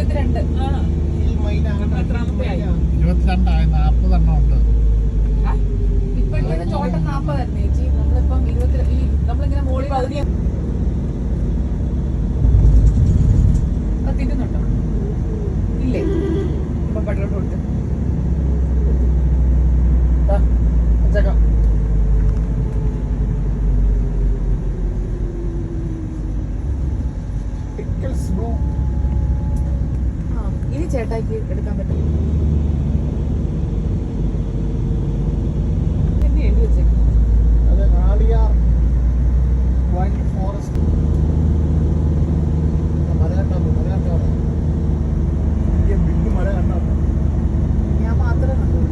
22. 22 40 എണ്ണം ഉണ്ട്. ഇപ്പൊ ചോട്ടം 40 ആയിരുന്നു ചേച്ചി. നമ്മളിപ്പം 20 നമ്മളിങ്ങനെ മോളി പകുതി തിന്നുന്നുണ്ടോ ഇല്ലേ? ഇപ്പൊ പെട്രോൾ കൊടുത്ത് ഇനി ചേട്ടായിക്ക് എടുക്കാൻ പറ്റും. എന്നെ എഴുതി വെച്ചേക്കും ഞാൻ മാത്രമേ കണ്ടുള്ളൂ.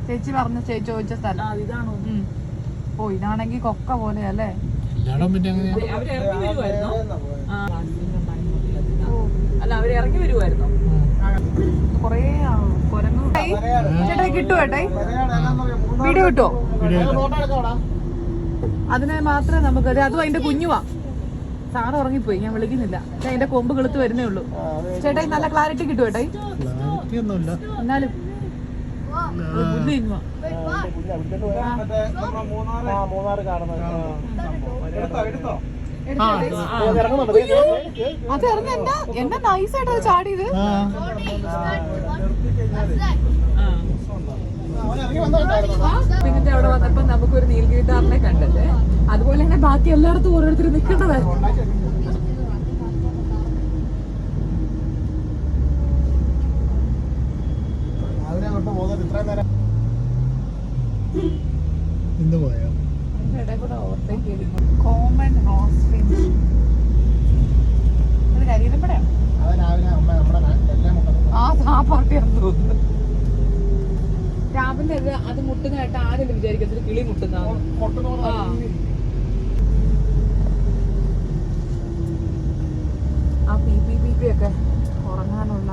ചേച്ചി പറഞ്ഞു ചോദിച്ച സ്ഥലം ഇതാണോ? ഓ ഇതാണെങ്കി കൊക്ക പോലെ അല്ലേ? അല്ല അവര് ഇറങ്ങി വരുമായിരുന്നോ? കൊറേ കുരങ്ങ് ചേട്ടാ കിട്ടുവോ? ഏട്ടായി വീഡിയോ കിട്ടുവോ? അതിനെ മാത്രമേ നമുക്ക് അതും അതിന്റെ കുഞ്ഞുവാ. സാറ് ഉറങ്ങിപ്പോയി, ഞാൻ വിളിക്കുന്നില്ല. അതിന്റെ കൊമ്പ് കിളുത്ത് വരുന്നേ ഉള്ളൂ. ചേട്ടായി നല്ല ക്ലാരിറ്റി കിട്ടും ഏട്ടായി. എന്നാലും അത് ഇറങ്ങി എന്താ നൈസായിട്ട് അത് ചാടിയത്. പിന്നെ അവിടെ വന്നപ്പോ നമുക്കൊരു നീൽഗിരിധാറിനെ കണ്ടത്. അതുപോലെ തന്നെ ബാക്കി എല്ലായിടത്തും ഓരോരുത്തർ നിൽക്കേണ്ടതായിരുന്നു. Common hospital കരിയിലപ്പടയാണ്. ആ പാർട്ടിയാണെന്ന് തോന്നുന്നു. രാവിലെ അത് മുട്ടുന്നതായിട്ട് ആരെങ്കിലും വിചാരിക്കത്തില്ല കിളി മുട്ടുന്ന. ആ പി ഒക്കെ ഉറങ്ങാനുള്ള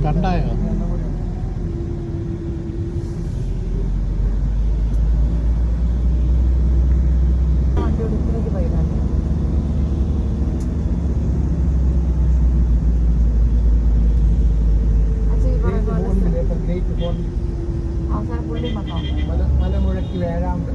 കണ്ടായോ? മലമുഴക്കി വേഴാമ്പ്